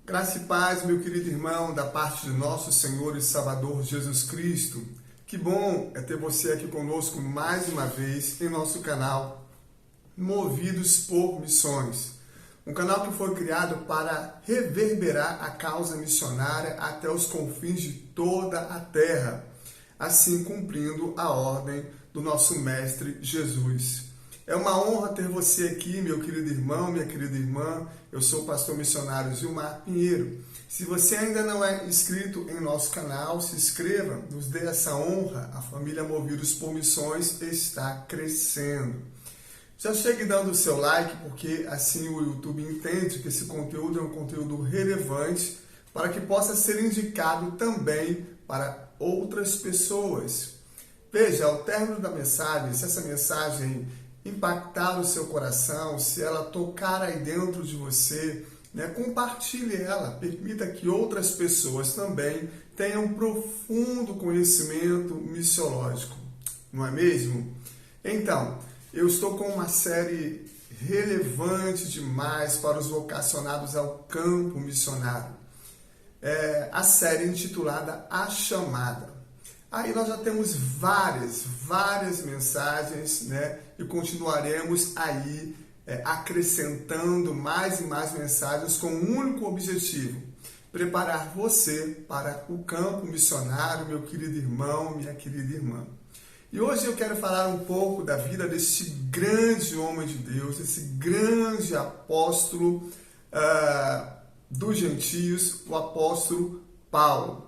Graça e paz, meu querido irmão, da parte de nosso Senhor e Salvador Jesus Cristo. Que bom é ter você aqui conosco mais uma vez em nosso canal Movidos por Missões. Um canal que foi criado para reverberar a causa missionária até os confins de toda a terra, assim cumprindo a ordem do nosso Mestre Jesus. É uma honra ter você aqui, meu querido irmão, minha querida irmã. Eu sou o pastor missionário Gilmar Pinheiro. Se você ainda não é inscrito em nosso canal, se inscreva, nos dê essa honra. A família Movidos por Missões está crescendo. Já chegue dando o seu like, porque assim o YouTube entende que esse conteúdo é um conteúdo relevante para que possa ser indicado também para outras pessoas. Veja, ao término da mensagem, se essa mensagem impactar o seu coração, se ela tocar aí dentro de você, compartilhe ela, permita que outras pessoas também tenham um profundo conhecimento missiológico, não é mesmo? Então, eu estou com uma série relevante demais para os vocacionados ao campo missionário. A série intitulada A Chamada. Aí nós já temos várias mensagens, e continuaremos aí acrescentando mais e mais mensagens com um único objetivo: preparar você para o campo missionário, meu querido irmão, minha querida irmã. E hoje eu quero falar um pouco da vida deste grande homem de Deus, esse grande apóstolo dos gentios, o apóstolo Paulo.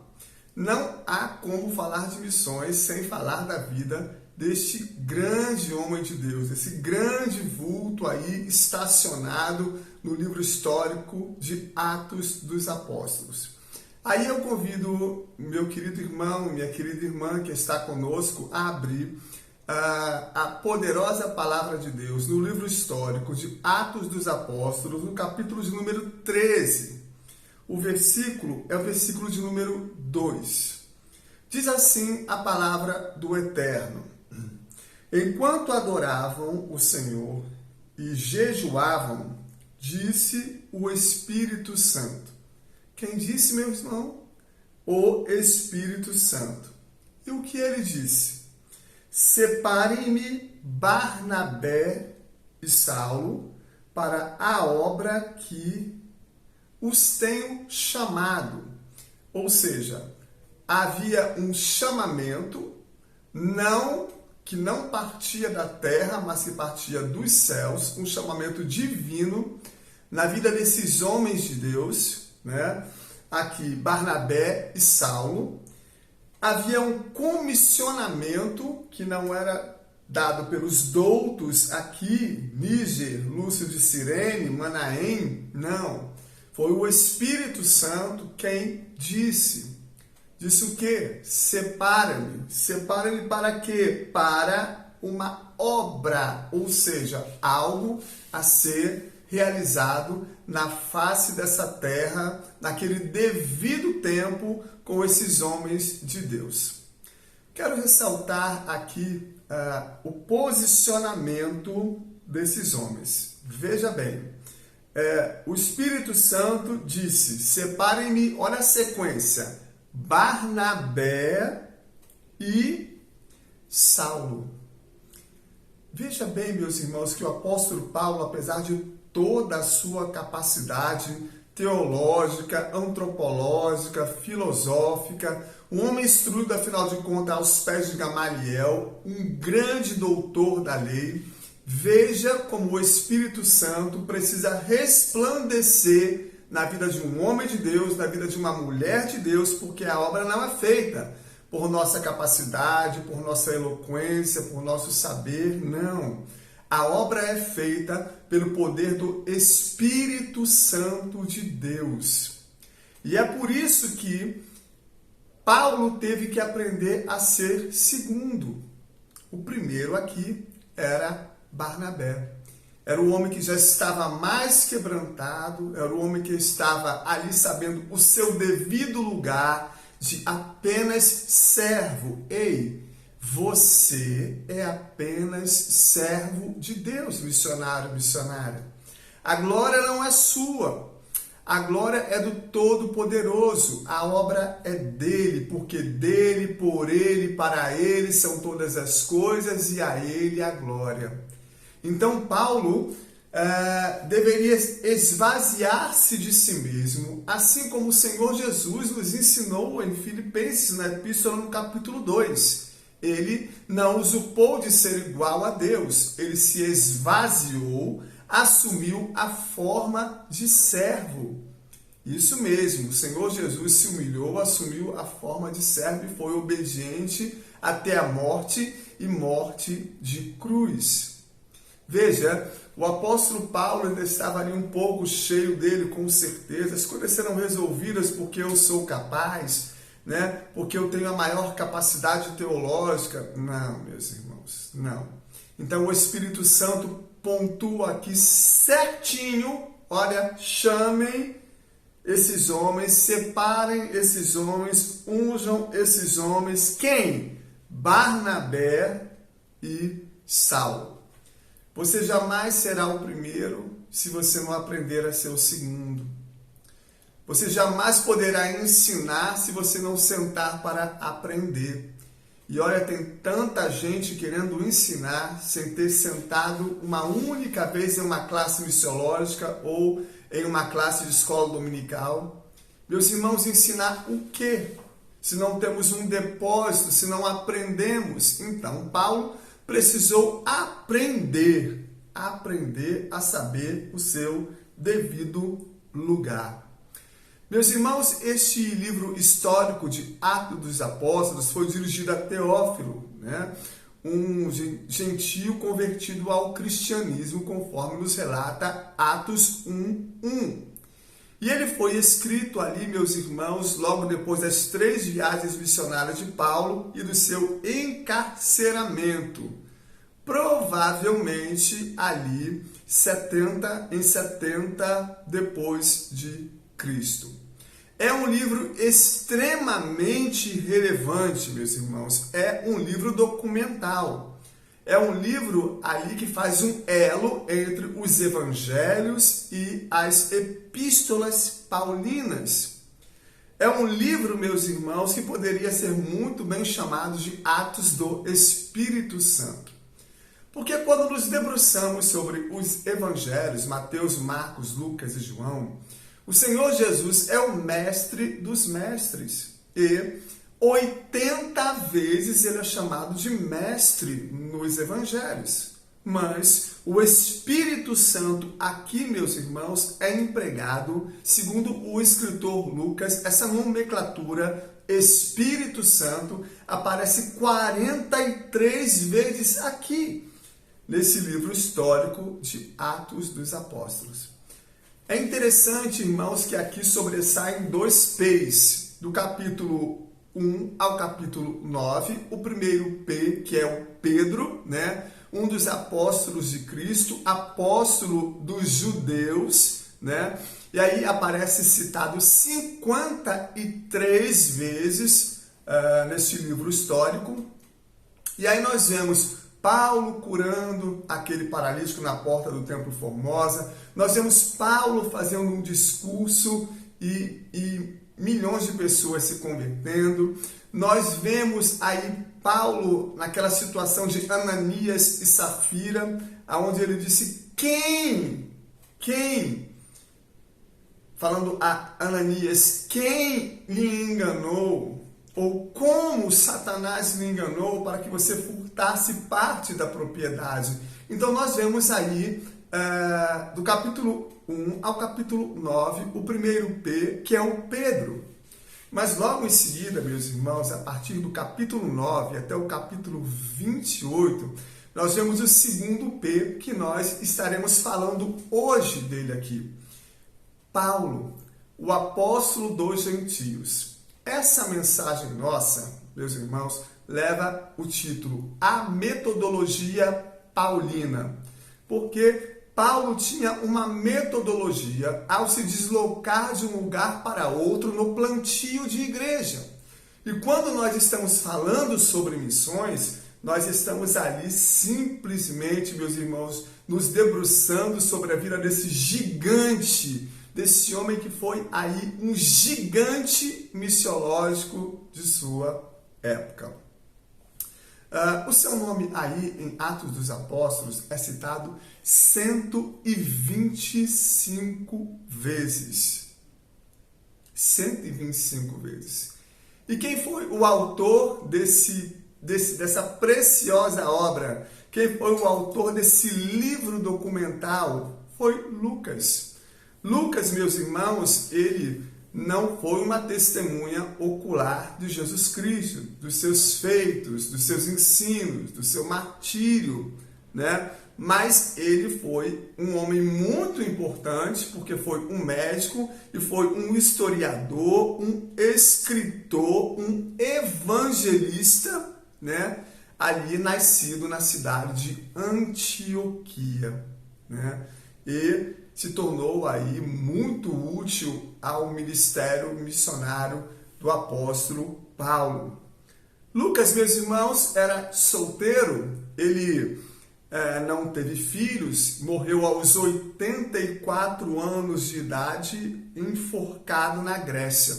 Não há como falar de missões sem falar da vida deste grande homem de Deus, esse grande vulto aí estacionado no livro histórico de Atos dos Apóstolos. Aí eu convido meu querido irmão, minha querida irmã que está conosco a abrir a poderosa palavra de Deus no livro histórico de Atos dos Apóstolos, no capítulo de número 13. O versículo é o versículo de número 2. Diz assim a palavra do Eterno: Enquanto adoravam o Senhor e jejuavam, disse o Espírito Santo. Quem disse, meu irmão? O Espírito Santo. E o que ele disse? Separem-me Barnabé e Saulo para a obra que os tenho chamado. Ou seja, havia um chamamento que não partia da terra, mas que partia dos céus, um chamamento divino na vida desses homens de Deus, aqui Barnabé e Saulo. Havia um comissionamento que não era dado pelos doutos aqui, Níger, Lúcio de Cirene, Manaém, não. Foi o Espírito Santo quem disse. Disse o quê? Separa-me. Separa-me para quê? Para uma obra, ou seja, algo a ser realizado na face dessa terra, naquele devido tempo, com esses homens de Deus. Quero ressaltar aqui o posicionamento desses homens. Veja bem, o Espírito Santo disse: separem-me, olha a sequência, Barnabé e Saulo. Veja bem, meus irmãos, que o apóstolo Paulo, apesar de toda a sua capacidade teológica, antropológica, filosófica, um homem instruído, afinal de contas, aos pés de Gamaliel, um grande doutor da lei, veja como o Espírito Santo precisa resplandecer na vida de um homem de Deus, na vida de uma mulher de Deus, porque a obra não é feita por nossa capacidade, por nossa eloquência, por nosso saber, não. A obra é feita pelo poder do Espírito Santo de Deus. E é por isso que Paulo teve que aprender a ser segundo. O primeiro aqui era Barnabé. Era o homem que já estava mais quebrantado, era o homem que estava ali sabendo o seu devido lugar de apenas servo. Ei, você é apenas servo de Deus, missionário, missionária. A glória não é sua. A glória é do Todo-Poderoso, a obra é dele, porque dele, por ele, para ele são todas as coisas e a ele a glória. Então Paulo deveria esvaziar-se de si mesmo, assim como o Senhor Jesus nos ensinou em Filipenses, na Epístola, no capítulo 2. Ele não usurpou de ser igual a Deus, ele se esvaziou, assumiu a forma de servo. Isso mesmo, o Senhor Jesus se humilhou, assumiu a forma de servo e foi obediente até a morte e morte de cruz. Veja, o apóstolo Paulo ainda estava ali um pouco cheio dele, com certeza. As coisas serão resolvidas porque eu sou capaz, né? Porque eu tenho a maior capacidade teológica. Não, meus irmãos, não. Então o Espírito Santo pontua aqui certinho, olha, chamem esses homens, separem esses homens, unjam esses homens. Quem? Barnabé e Saulo. Você jamais será o primeiro se você não aprender a ser o segundo. Você jamais poderá ensinar se você não sentar para aprender. E olha, tem tanta gente querendo ensinar sem ter sentado uma única vez em uma classe missiológica ou em uma classe de escola dominical. Meus irmãos, ensinar o quê? Se não temos um depósito, se não aprendemos. Então, Paulo precisou aprender a saber o seu devido lugar. Meus irmãos, este livro histórico de Atos dos Apóstolos foi dirigido a Teófilo, né? Um gentio convertido ao cristianismo, conforme nos relata Atos 1:1. E ele foi escrito ali, meus irmãos, logo depois das 3 viagens missionárias de Paulo e do seu encarceramento. Provavelmente ali, em 70 depois de Cristo. É um livro extremamente relevante, meus irmãos. É um livro documental. É um livro ali que faz um elo entre os evangelhos e as epístolas paulinas. É um livro, meus irmãos, que poderia ser muito bem chamado de Atos do Espírito Santo. Porque quando nos debruçamos sobre os evangelhos, Mateus, Marcos, Lucas e João, o Senhor Jesus é o mestre dos mestres. E 80 vezes ele é chamado de mestre nos evangelhos. Mas o Espírito Santo aqui, meus irmãos, é empregado, segundo o escritor Lucas, essa nomenclatura Espírito Santo aparece 43 vezes aqui, nesse livro histórico de Atos dos Apóstolos. É interessante, irmãos, que aqui sobressaem 2 P's, do capítulo 1 ao capítulo 9. O primeiro P, que é o Pedro, né? Um dos apóstolos de Cristo, apóstolo dos judeus, né? E aí aparece citado 53 vezes neste livro histórico. E aí nós vemos Paulo curando aquele paralítico na porta do Templo Formosa. Nós vemos Paulo fazendo um discurso e milhões de pessoas se convertendo. Nós vemos aí Paulo naquela situação de Ananias e Safira, onde ele disse, quem? Falando a Ananias, quem lhe enganou? Ou como Satanás lhe enganou para que você furtasse parte da propriedade? Então nós vemos aí, do capítulo 1 ao capítulo 9, o primeiro P, que é o Pedro. Mas logo em seguida, meus irmãos, a partir do capítulo 9 até o capítulo 28, nós vemos o segundo P, que nós estaremos falando hoje dele aqui. Paulo, o apóstolo dos gentios. Essa mensagem nossa, meus irmãos, leva o título A Metodologia Paulina, porque Paulo tinha uma metodologia ao se deslocar de um lugar para outro no plantio de igreja. E quando nós estamos falando sobre missões, nós estamos ali simplesmente, meus irmãos, nos debruçando sobre a vida desse gigante desse homem que foi aí um gigante missiológico de sua época. O seu nome aí em Atos dos Apóstolos é citado 125 vezes. 125 vezes. E quem foi o autor dessa preciosa obra? Quem foi o autor desse livro documental? Foi Lucas. Lucas, meus irmãos, ele não foi uma testemunha ocular de Jesus Cristo, dos seus feitos, dos seus ensinos, do seu martírio, né? Mas ele foi um homem muito importante, porque foi um médico e foi um historiador, um escritor, um evangelista, né? Ali nascido na cidade de Antioquia, né? E se tornou aí muito útil ao ministério missionário do apóstolo Paulo. Lucas, meus irmãos, era solteiro, ele não teve filhos, morreu aos 84 anos de idade, enforcado na Grécia.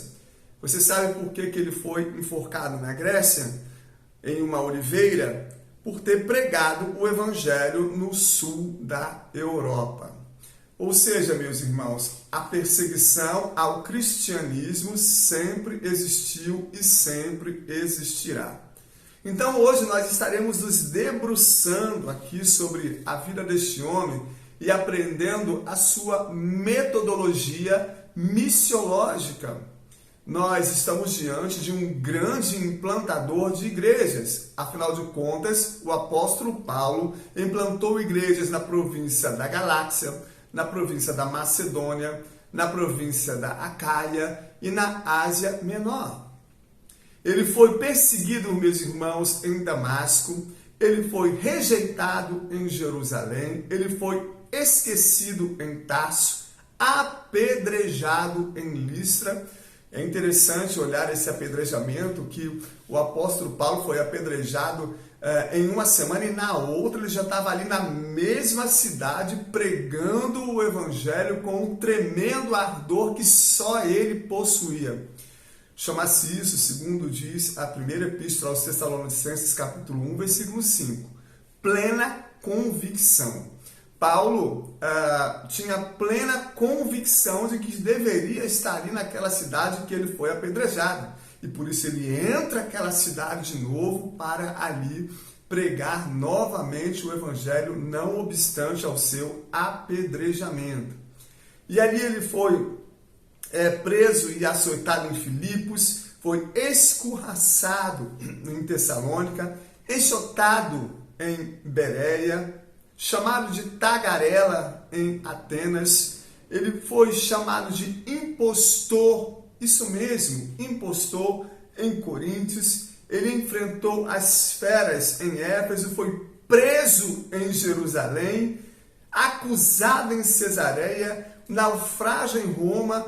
Você sabe por que ele foi enforcado na Grécia? Em uma oliveira? Por ter pregado o evangelho no sul da Europa. Ou seja, meus irmãos, a perseguição ao cristianismo sempre existiu e sempre existirá. Então hoje nós estaremos nos debruçando aqui sobre a vida deste homem e aprendendo a sua metodologia missiológica. Nós estamos diante de um grande implantador de igrejas. Afinal de contas, o apóstolo Paulo implantou igrejas na província da Galácia, na província da Macedônia, na província da Acaia e na Ásia Menor. Ele foi perseguido, meus irmãos, em Damasco, ele foi rejeitado em Jerusalém, ele foi esquecido em Tarso, apedrejado em Listra. É interessante olhar esse apedrejamento, que o apóstolo Paulo foi apedrejado em uma semana e na outra ele já estava ali na mesma cidade pregando o evangelho com um tremendo ardor que só ele possuía. Chama-se isso, segundo diz a primeira epístola aos Tessalonicenses, capítulo 1, versículo 5. Plena convicção. Paulo tinha plena convicção de que deveria estar ali naquela cidade que ele foi apedrejado. E por isso ele entra naquela cidade de novo para ali pregar novamente o evangelho, não obstante ao seu apedrejamento. E ali ele foi preso e açoitado em Filipos, foi escorraçado em Tessalônica, enxotado em Bereia, chamado de tagarela em Atenas, ele foi chamado de impostor, isso mesmo, impostor em Coríntios, ele enfrentou as feras em Éfeso, foi preso em Jerusalém, acusado em Cesareia, naufrágio em Roma,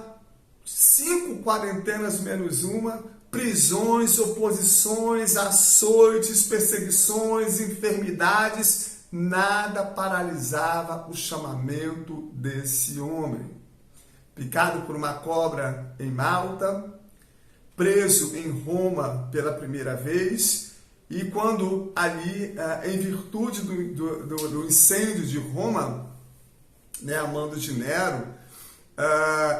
5 quarentenas menos uma, prisões, oposições, açoites, perseguições, enfermidades, nada paralisava o chamamento desse homem. Picado por uma cobra em Malta, preso em Roma pela primeira vez, e quando ali, em virtude do incêndio de Roma, né, a mando de Nero,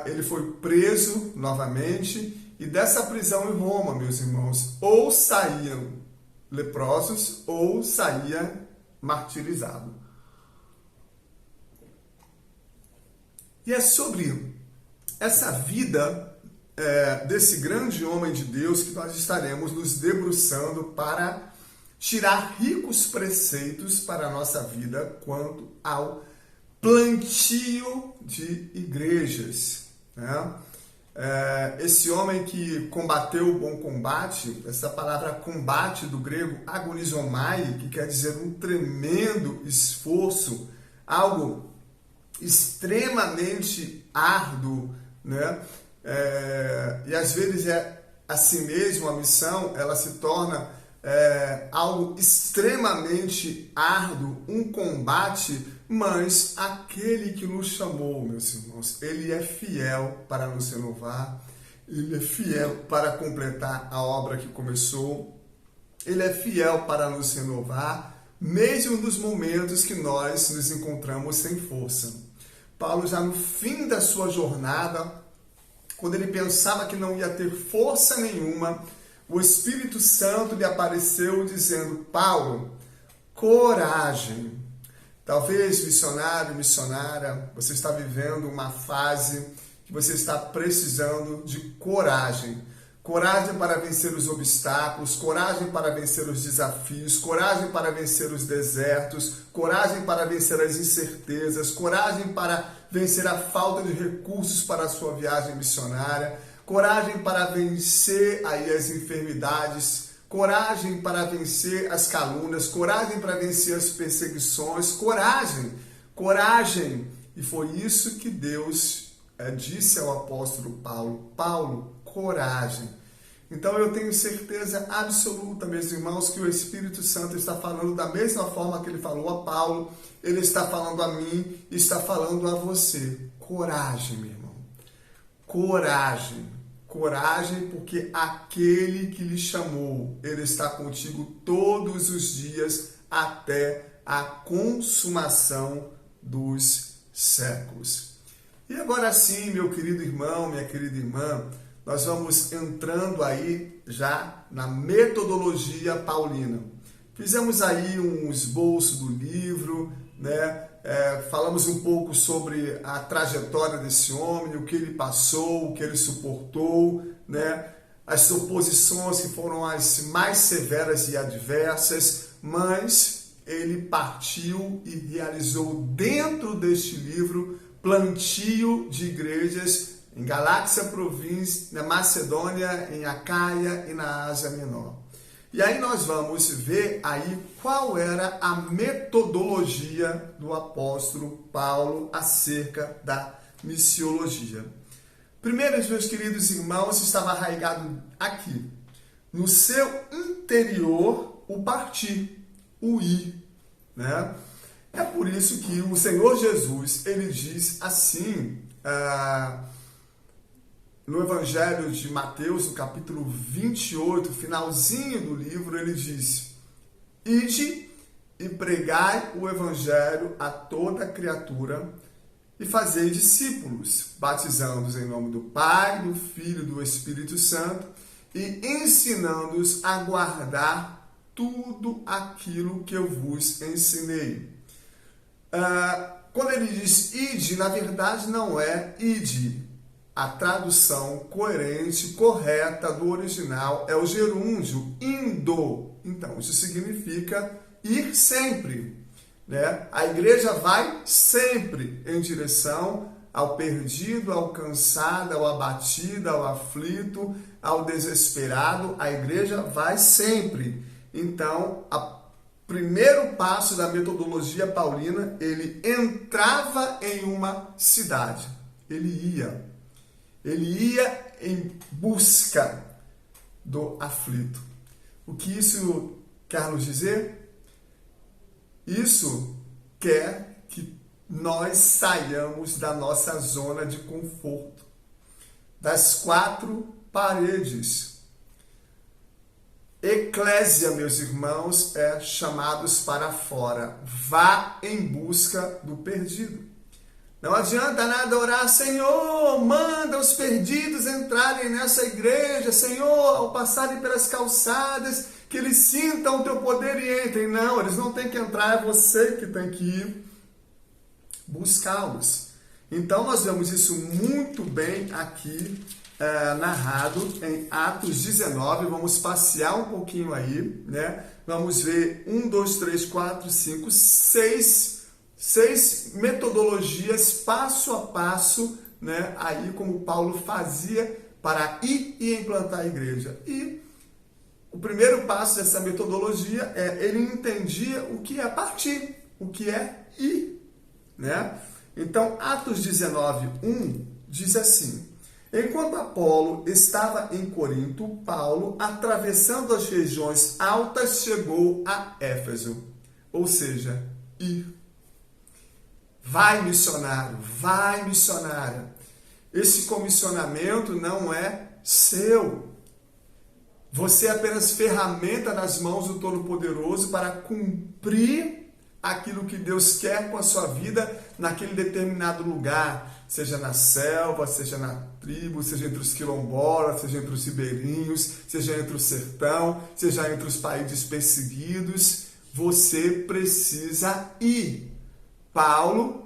ele foi preso novamente, e dessa prisão em Roma, meus irmãos, ou saíam leprosos ou saía martirizado. E é sobre essa vida desse grande homem de Deus que nós estaremos nos debruçando para tirar ricos preceitos para a nossa vida quanto ao plantio de igrejas, né? Esse homem que combateu o bom combate, essa palavra combate do grego agonizomai, que quer dizer um tremendo esforço, algo extremamente árduo, né? E às vezes assim mesmo a missão, ela se torna algo extremamente árduo, um combate Mas aquele que nos chamou, meus irmãos, ele é fiel para nos renovar, ele é fiel para completar a obra que começou, ele é fiel para nos renovar, mesmo nos momentos que nós nos encontramos sem força. Paulo, já no fim da sua jornada, quando ele pensava que não ia ter força nenhuma, o Espírito Santo lhe apareceu dizendo: Paulo, coragem. Talvez, missionário, missionária, você está vivendo uma fase que você está precisando de coragem. Coragem para vencer os obstáculos, coragem para vencer os desafios, coragem para vencer os desertos, coragem para vencer as incertezas, coragem para vencer a falta de recursos para a sua viagem missionária, coragem para vencer aí as enfermidades, coragem para vencer as calúnias, coragem para vencer as perseguições, coragem. E foi isso que Deus disse ao apóstolo Paulo: Paulo, coragem. Então eu tenho certeza absoluta, meus irmãos, que o Espírito Santo está falando da mesma forma que ele falou a Paulo, ele está falando a mim, está falando a você. Coragem, meu irmão. Coragem. Coragem, porque aquele que lhe chamou, ele está contigo todos os dias até a consumação dos séculos. E agora sim, meu querido irmão, minha querida irmã, nós vamos entrando aí já na metodologia paulina. Fizemos aí um esboço do livro, né? Falamos um pouco sobre a trajetória desse homem, o que ele passou, o que ele suportou, né? As oposições que foram as mais severas e adversas, mas ele partiu e realizou dentro deste livro plantio de igrejas em Galácia, província, na Macedônia, em Acaia e na Ásia Menor. E aí nós vamos ver aí qual era a metodologia do apóstolo Paulo acerca da missiologia. Primeiro, meus queridos irmãos, estava arraigado aqui, no seu interior, o partir, o ir, né? É por isso que o Senhor Jesus, ele diz assim, no Evangelho de Mateus, no capítulo 28, finalzinho do livro, ele diz: Ide e pregai o Evangelho a toda criatura e fazei discípulos, batizando-os em nome do Pai, do Filho e do Espírito Santo e ensinando-os a guardar tudo aquilo que eu vos ensinei. Quando ele diz ide, na verdade não é ide. A tradução coerente, correta do original é o gerúndio, indo. Então, isso significa ir sempre, né? A igreja vai sempre em direção ao perdido, ao cansado, ao abatido, ao aflito, ao desesperado. A igreja vai sempre. Então, o primeiro passo da metodologia paulina, ele entrava em uma cidade. Ele ia em busca do aflito. O que isso quer nos dizer? Isso quer que nós saiamos da nossa zona de conforto, das quatro paredes. Eclésia, meus irmãos, é chamados para fora. Vá em busca do perdido. Não adianta nada orar: Senhor, manda os perdidos entrarem nessa igreja, Senhor, ao passarem pelas calçadas, que eles sintam o teu poder e entrem. Não, eles não têm que entrar, é você que tem que ir buscá-los. Então nós vemos isso muito bem aqui narrado em Atos 19, vamos passear um pouquinho aí, né? Vamos ver 1, 2, 3, 4, 5, 6 metodologias passo a passo, né? Aí como Paulo fazia para ir e implantar a igreja. E o primeiro passo dessa metodologia ele entendia o que é partir, o que é ir, né? Então, Atos 19, 1 diz assim: enquanto Apolo estava em Corinto, Paulo, atravessando as regiões altas, chegou a Éfeso, ou seja, ir. vai missionário, vai missionária. Esse comissionamento não é seu. Você é apenas ferramenta nas mãos do Todo-Poderoso para cumprir aquilo que Deus quer com a sua vida naquele determinado lugar, seja na selva, seja na tribo, seja entre os quilombolas, seja entre os ribeirinhos, seja entre o sertão, seja entre os países perseguidos. Você precisa ir. Paulo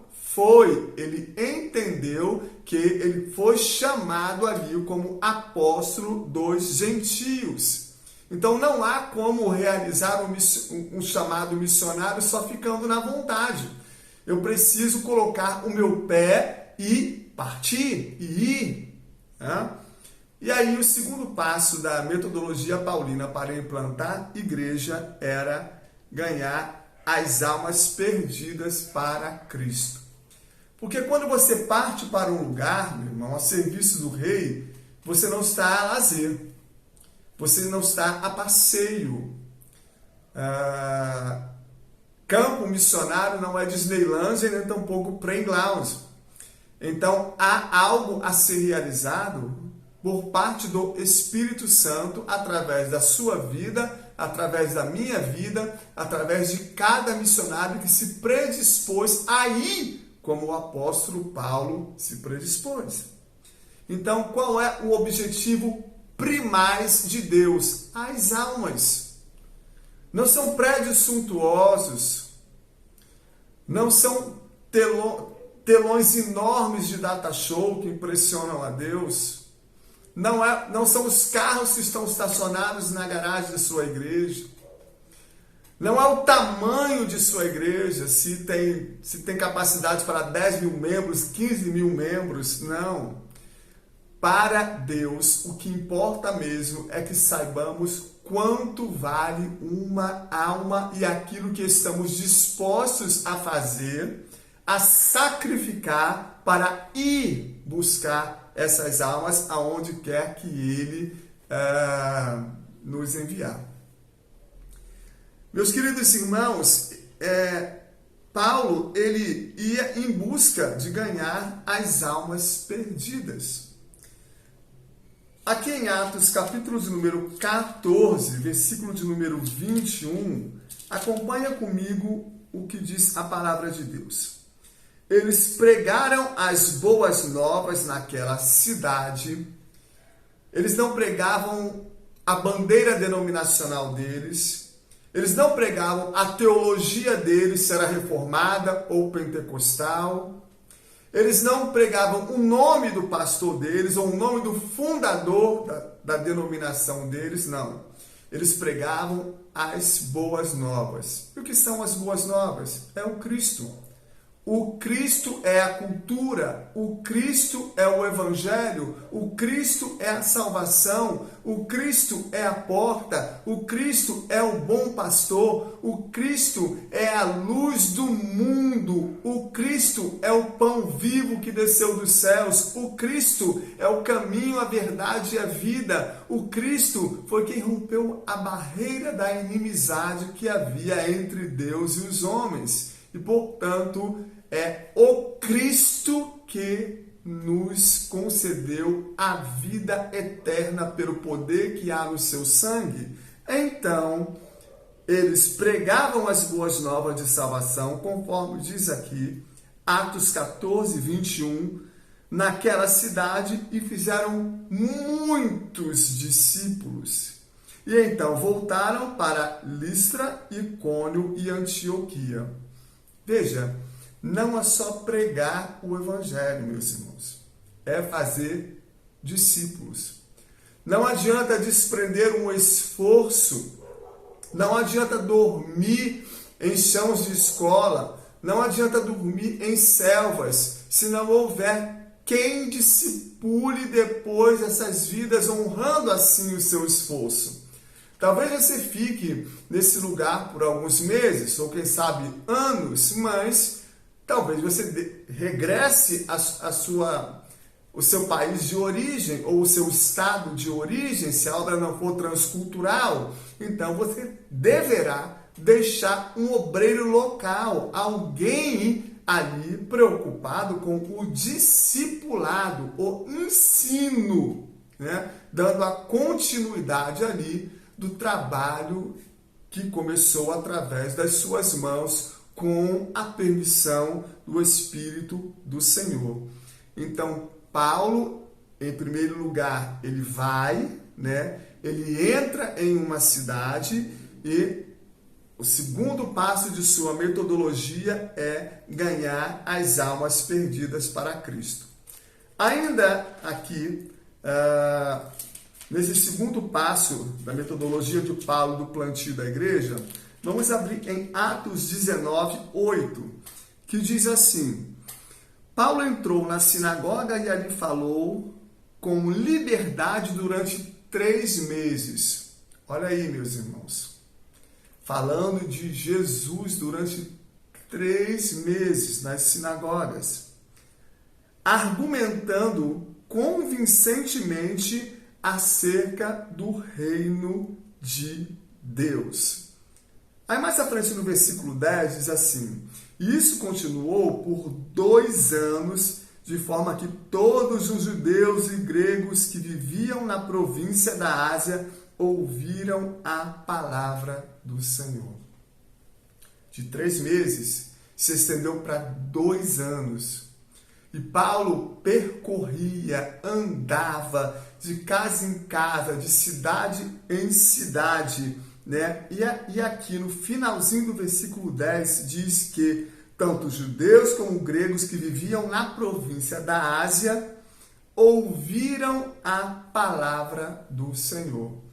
ele entendeu que ele foi chamado ali como apóstolo dos gentios. Então não há como realizar um chamado missionário só ficando na vontade. Eu preciso colocar o meu pé e partir, e ir. Né? E aí o segundo passo da metodologia paulina para implantar igreja era ganhar as almas perdidas para Cristo. Porque quando você parte para um lugar, meu irmão, a serviço do rei, você não está a lazer. Você não está a passeio. Campo missionário não é Disneylândia, nem tampouco Playground. Então, há algo a ser realizado por parte do Espírito Santo através da sua vida, através da minha vida, através de cada missionário que se predispôs a ir como o apóstolo Paulo se predispôs. Então, qual é o objetivo primais de Deus? As almas. Não são prédios suntuosos, não são telões enormes de data show que impressionam a Deus, não são os carros que estão estacionados na garagem da sua igreja, não é o tamanho de sua igreja, se tem capacidade para 10 mil membros, 15 mil membros, não. Para Deus, o que importa mesmo é que saibamos quanto vale uma alma e aquilo que estamos dispostos a fazer, a sacrificar para ir buscar essas almas aonde quer que Ele nos enviar. Meus queridos irmãos, Paulo ele ia em busca de ganhar as almas perdidas. Aqui em Atos, capítulo de número 14, versículo de número 21, acompanha comigo o que diz a palavra de Deus. Eles pregaram as boas novas naquela cidade. Eles não pregavam a bandeira denominacional deles. Eles não pregavam a teologia deles, se era reformada ou pentecostal. Eles não pregavam o nome do pastor deles ou o nome do fundador da denominação deles, não. Eles pregavam as boas novas. E o que são as boas novas? É o Cristo. O Cristo é a cultura, o Cristo é o Evangelho, o Cristo é a salvação, o Cristo é a porta, o Cristo é o bom pastor, o Cristo é a luz do mundo, o Cristo é o pão vivo que desceu dos céus, o Cristo é o caminho, a verdade e a vida, o Cristo foi quem rompeu a barreira da inimizade que havia entre Deus e os homens. E, portanto, é o Cristo que nos concedeu a vida eterna pelo poder que há no seu sangue. Então, eles pregavam as boas novas de salvação, conforme diz aqui, Atos 14, 21, naquela cidade e fizeram muitos discípulos. E então voltaram para Listra, Icônio e Antioquia. Veja, não é só pregar o Evangelho, meus irmãos. É fazer discípulos. Não adianta desprender um esforço. Não adianta dormir em chãos de escola. Não adianta dormir em selvas. Se não houver quem discipule depois essas vidas, honrando assim o seu esforço. Talvez você fique nesse lugar por alguns meses, ou quem sabe anos, mas talvez você regresse o seu país de origem, ou o seu estado de origem, se a obra não for transcultural. Então você deverá deixar um obreiro local, alguém ali preocupado com o discipulado, o ensino, né? Dando a continuidade ali do trabalho que começou através das suas mãos com a permissão do Espírito do Senhor. Então, Paulo, em primeiro lugar, ele vai, né? Ele entra em uma cidade e o segundo passo de sua metodologia é ganhar as almas perdidas para Cristo. Ainda aqui, nesse segundo passo da metodologia de Paulo do plantio da igreja, vamos abrir em Atos 19:8, que diz assim: Paulo entrou na sinagoga e ali falou com liberdade durante 3 meses. Olha aí, meus irmãos. Falando de Jesus durante 3 meses nas sinagogas, argumentando convincentemente acerca do reino de Deus. Aí mais à frente no versículo 10 diz assim: isso continuou por 2 anos, de forma que todos os judeus e gregos que viviam na província da Ásia ouviram a palavra do Senhor. De 3 meses se estendeu para 2 anos. E Paulo percorria, andava de casa em casa, de cidade em cidade, né? E aqui no finalzinho do versículo 10 diz que tanto judeus como gregos que viviam na província da Ásia ouviram a palavra do Senhor.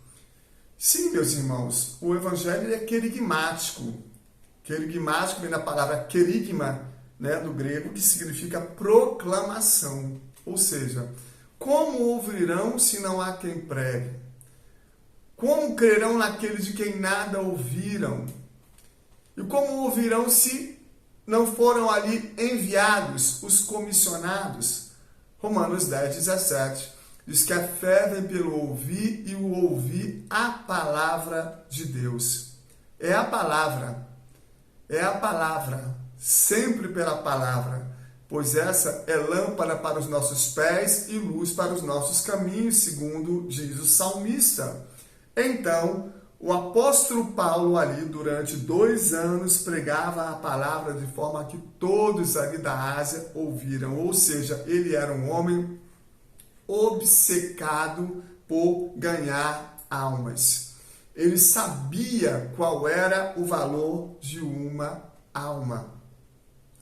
Sim, meus irmãos, o evangelho é querigmático. Querigmático vem da palavra querigma, né, do grego, que significa proclamação. Ou seja, como ouvirão se não há quem pregue? Como crerão naqueles de quem nada ouviram? E como ouvirão se não foram ali enviados os comissionados? Romanos 10:17 diz que a fé vem pelo ouvir e o ouvir a palavra de Deus. É a palavra, sempre pela palavra, pois essa é lâmpada para os nossos pés e luz para os nossos caminhos, segundo diz o salmista. Então, o apóstolo Paulo ali, durante 2 anos, pregava a palavra de forma que todos ali da Ásia ouviram. Ou seja, ele era um homem obcecado por ganhar almas. Ele sabia qual era o valor de uma alma.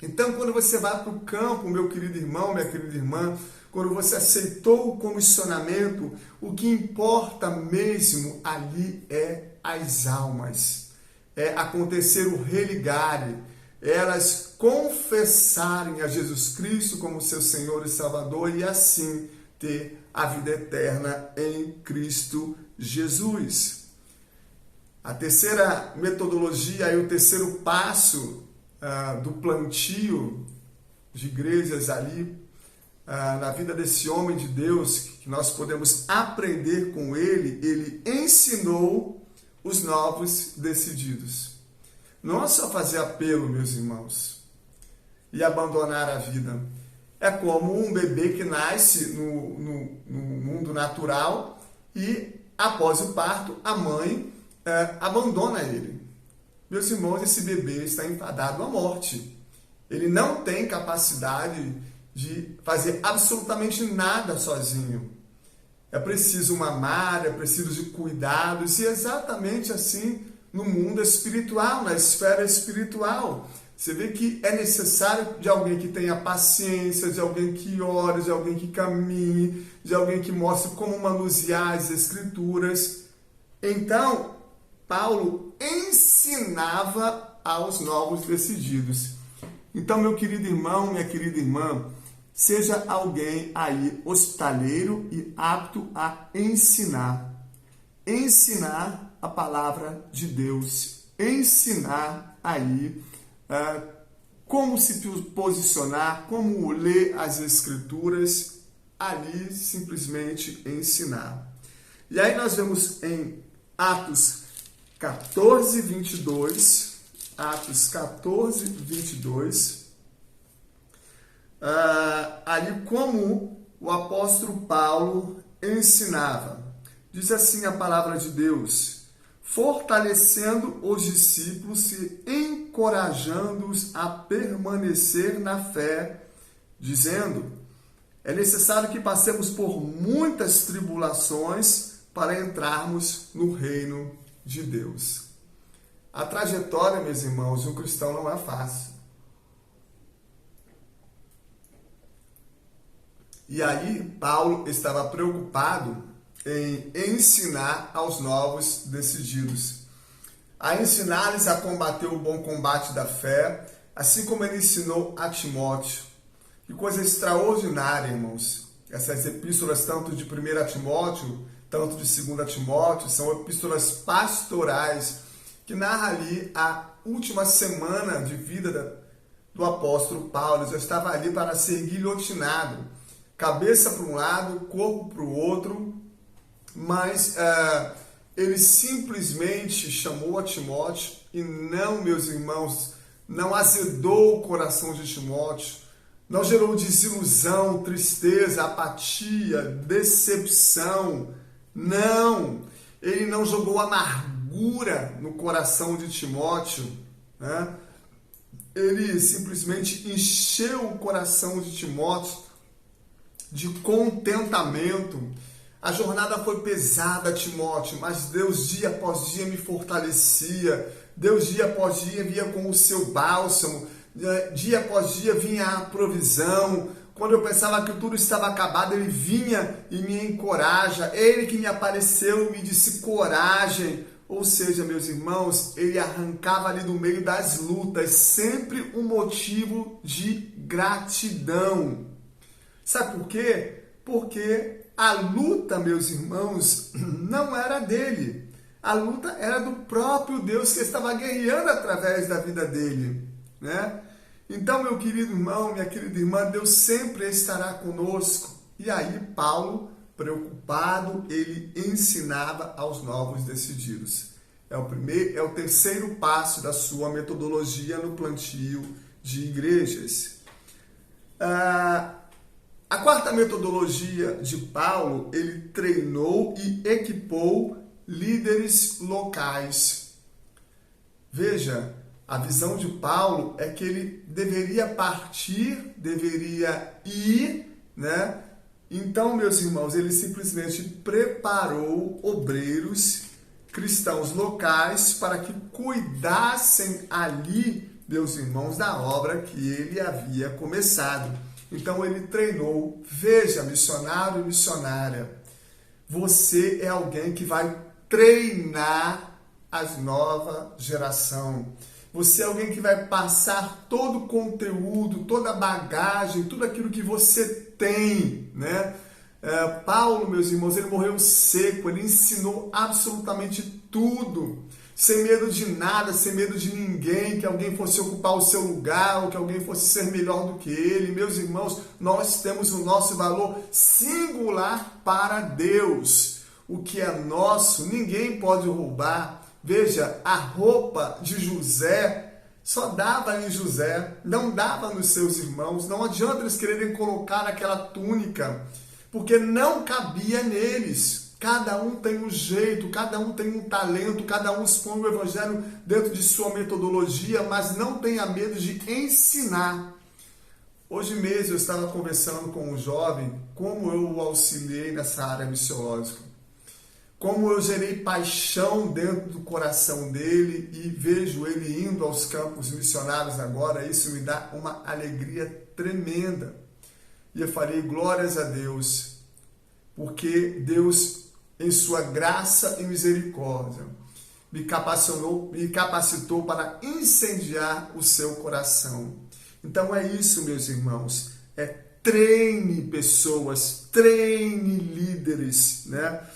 Então, quando você vai para o campo, meu querido irmão, minha querida irmã, quando você aceitou o comissionamento, o que importa mesmo ali é as almas. É acontecer o religare, elas confessarem a Jesus Cristo como seu Senhor e Salvador e assim ter a vida eterna em Cristo Jesus. A terceira metodologia e o terceiro passo do plantio de igrejas ali na vida desse homem de Deus, que nós podemos aprender com ele ensinou os novos decididos. Não é só fazer apelo, meus irmãos, e abandonar a vida. É como um bebê que nasce no mundo natural e, após o parto, a mãe abandona ele. Meus irmãos, esse bebê está enfadado à morte. Ele não tem capacidade de fazer absolutamente nada sozinho. É preciso mamar, é preciso de cuidados, e exatamente assim no mundo espiritual, na esfera espiritual. Você vê que é necessário de alguém que tenha paciência, de alguém que ore, de alguém que caminhe, de alguém que mostre como manusear as Escrituras. Então, Paulo ensinava aos novos decididos. Então, meu querido irmão, minha querida irmã, seja alguém aí hospitaleiro e apto a ensinar. Ensinar a palavra de Deus. Ensinar aí como se posicionar, como ler as Escrituras, ali simplesmente ensinar. E aí nós vemos em Atos 14, 22, Atos 14, 22, ali como o apóstolo Paulo ensinava. Diz assim a palavra de Deus: fortalecendo os discípulos e encorajando-os a permanecer na fé, dizendo: é necessário que passemos por muitas tribulações para entrarmos no reino de Deus. A trajetória, meus irmãos, de um cristão não é fácil. E aí, Paulo estava preocupado em ensinar aos novos decididos, a ensinar-lhes a combater o bom combate da fé, assim como ele ensinou a Timóteo. Que coisa extraordinária, irmãos. Essas epístolas, tanto de 1 Timóteo, tanto de 2 Timóteo, são epístolas pastorais que narram ali a última semana de vida do apóstolo Paulo. Ele já estava ali para ser guilhotinado, cabeça para um lado, corpo para o outro, mas ele simplesmente chamou a Timóteo e não, meus irmãos, não azedou o coração de Timóteo, não gerou desilusão, tristeza, apatia, decepção. Não, ele não jogou amargura no coração de Timóteo, né? Ele simplesmente encheu o coração de Timóteo de contentamento. A jornada foi pesada, Timóteo, mas Deus dia após dia me fortalecia. Deus dia após dia vinha com o seu bálsamo. Dia após dia vinha a provisão. Quando eu pensava que tudo estava acabado, ele vinha e me encoraja. Ele que me apareceu e me disse coragem. Ou seja, meus irmãos, ele arrancava ali do meio das lutas sempre um motivo de gratidão. Sabe por quê? Porque a luta, meus irmãos, não era dele. A luta era do próprio Deus que estava guerreando através da vida dele, né? Então, meu querido irmão, minha querida irmã, Deus sempre estará conosco. E aí, Paulo, preocupado, ele ensinava aos novos decididos. É o terceiro passo da sua metodologia no plantio de igrejas. A quarta metodologia de Paulo, ele treinou e equipou líderes locais. Veja, a visão de Paulo é que ele deveria partir, deveria ir, né? Então, meus irmãos, ele simplesmente preparou obreiros cristãos locais para que cuidassem ali, meus irmãos, da obra que ele havia começado. Então ele treinou. Veja, missionário e missionária, você é alguém que vai treinar a nova geração. Você é alguém que vai passar todo o conteúdo, toda a bagagem, tudo aquilo que você tem, né? Paulo, meus irmãos, ele morreu seco, ele ensinou absolutamente tudo, sem medo de nada, sem medo de ninguém, que alguém fosse ocupar o seu lugar, ou que alguém fosse ser melhor do que ele. Meus irmãos, nós temos o nosso valor singular para Deus. O que é nosso, ninguém pode roubar. Veja, a roupa de José só dava em José, não dava nos seus irmãos. Não adianta eles quererem colocar aquela túnica, porque não cabia neles. Cada um tem um jeito, cada um tem um talento, cada um expõe o evangelho dentro de sua metodologia, mas não tenha medo de ensinar. Hoje mesmo eu estava conversando com um jovem, como eu o auxiliei nessa área missiológica, como eu gerei paixão dentro do coração dele e vejo ele indo aos campos missionários agora. Isso me dá uma alegria tremenda. E eu falei, glórias a Deus, porque Deus, em sua graça e misericórdia, me capacitou para incendiar o seu coração. Então é isso, meus irmãos, treine pessoas, treine líderes, né?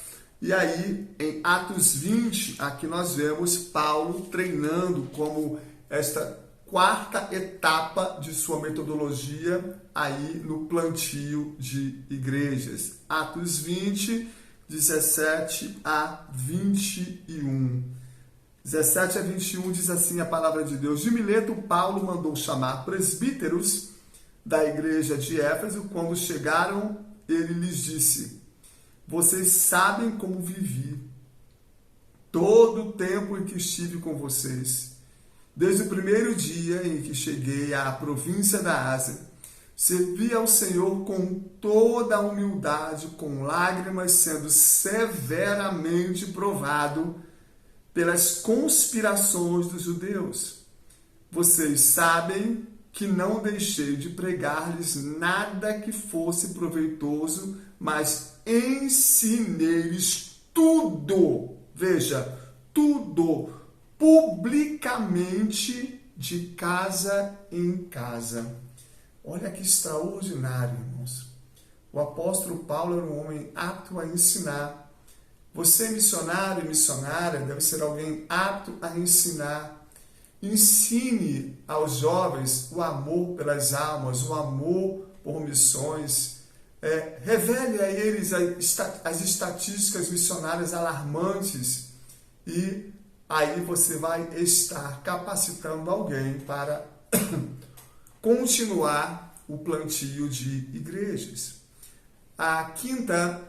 E aí, em Atos 20, aqui nós vemos Paulo treinando como esta quarta etapa de sua metodologia aí no plantio de igrejas. Atos 20, 17 a 21. 17 a 21 diz assim a palavra de Deus: de Mileto, Paulo mandou chamar presbíteros da igreja de Éfeso, quando chegaram, ele lhes disse: vocês sabem como vivi todo o tempo em que estive com vocês. Desde o primeiro dia em que cheguei à província da Ásia, servi ao Senhor com toda a humildade, com lágrimas, sendo severamente provado pelas conspirações dos judeus. Vocês sabem que não deixei de pregar-lhes nada que fosse proveitoso, mas ensinei-lhes tudo, veja, tudo, publicamente, de casa em casa. Olha que extraordinário, irmãos. O apóstolo Paulo era um homem apto a ensinar. Você, missionário e missionária, deve ser alguém apto a ensinar. Ensine aos jovens o amor pelas almas, o amor por missões. Revele a eles as estatísticas missionárias alarmantes e aí você vai estar capacitando alguém para continuar o plantio de igrejas. A quinta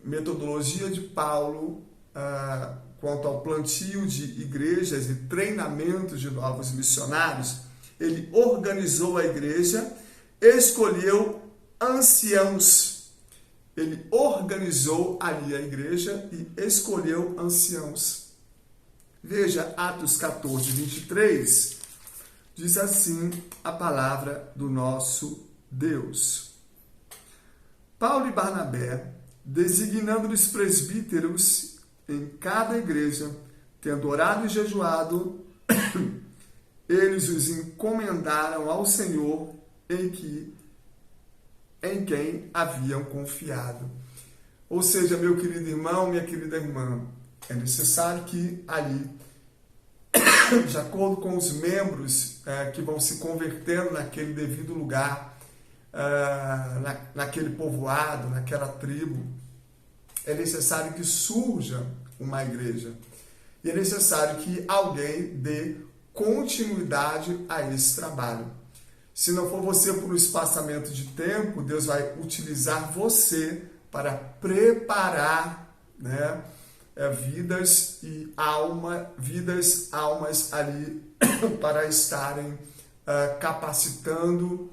metodologia de Paulo quanto ao plantio de igrejas e treinamento de novos missionários, ele organizou a igreja, escolheu anciãos. Ele organizou ali a igreja e escolheu anciãos. Veja Atos 14, 23, diz assim a palavra do nosso Deus. Paulo e Barnabé, designando-lhes presbíteros em cada igreja, tendo orado e jejuado, eles os encomendaram ao Senhor em quem haviam confiado. Ou seja, meu querido irmão, minha querida irmã, é necessário que ali, de acordo com os membros que vão se convertendo naquele devido lugar, naquele povoado, naquela tribo, é necessário que surja uma igreja. E é necessário que alguém dê continuidade a esse trabalho. Se não for você por um espaçamento de tempo, Deus vai utilizar você para preparar, vidas e almas ali para estarem capacitando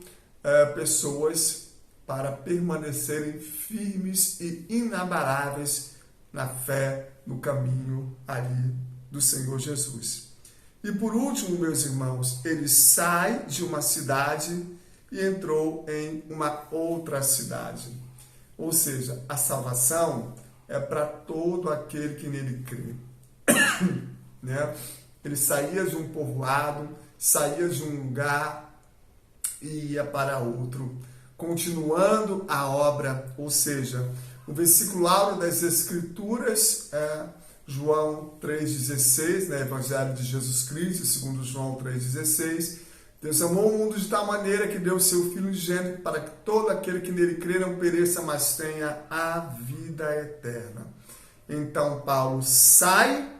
pessoas para permanecerem firmes e inabaláveis na fé, no caminho ali do Senhor Jesus. E por último, meus irmãos, ele sai de uma cidade e entrou em uma outra cidade. Ou seja, a salvação é para todo aquele que nele crê. Ele saía de um povoado, saía de um lugar e ia para outro, continuando a obra. Ou seja, o versículo áureo das Escrituras é João 3,16, Evangelho de Jesus Cristo, segundo João 3,16. Deus amou o mundo de tal maneira que deu o seu Filho unigênito para que todo aquele que nele crê não pereça, mas tenha a vida eterna. Então Paulo sai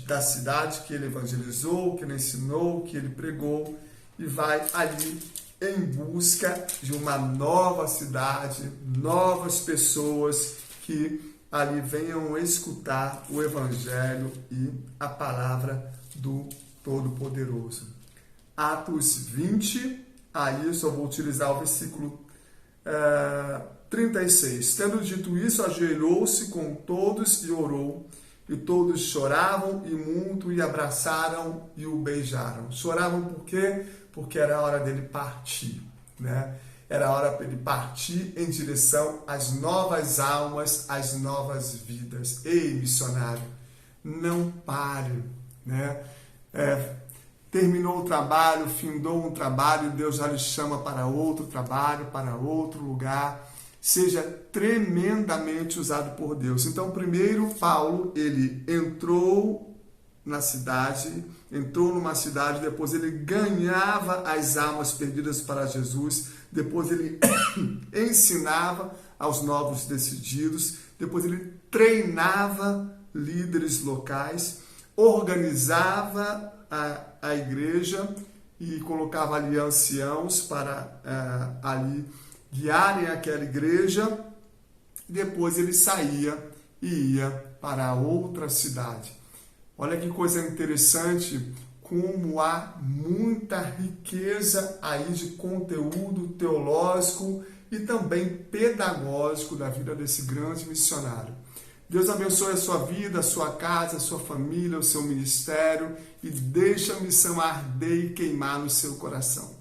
da cidade que ele evangelizou, que ele ensinou, que ele pregou e vai ali em busca de uma nova cidade, novas pessoas que ali venham escutar o Evangelho e a palavra do Todo-Poderoso. Atos 20, aí eu só vou utilizar o versículo 36. Tendo dito isso, ajoelhou-se com todos e orou, e todos choravam e muito e abraçaram e o beijaram. Choravam por quê? Porque era a hora dele partir, Era a hora para ele partir em direção às novas almas, às novas vidas. Ei, missionário, não pare, terminou o trabalho, findou um trabalho, Deus já lhe chama para outro trabalho, para outro lugar. Seja tremendamente usado por Deus. Então, primeiro, Paulo, ele entrou numa cidade, depois ele ganhava as almas perdidas para Jesus, depois ele ensinava aos novos decididos, depois ele treinava líderes locais, organizava a igreja e colocava ali anciãos para ali guiarem aquela igreja. Depois ele saía e ia para outra cidade. Olha que coisa interessante, como há muita riqueza aí de conteúdo teológico e também pedagógico da vida desse grande missionário. Deus abençoe a sua vida, a sua casa, a sua família, o seu ministério e deixa a missão arder e queimar no seu coração.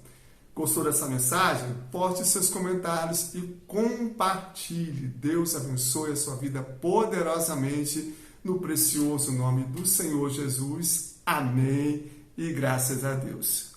Gostou dessa mensagem? Poste seus comentários e compartilhe. Deus abençoe a sua vida poderosamente no precioso nome do Senhor Jesus. Amém e graças a Deus.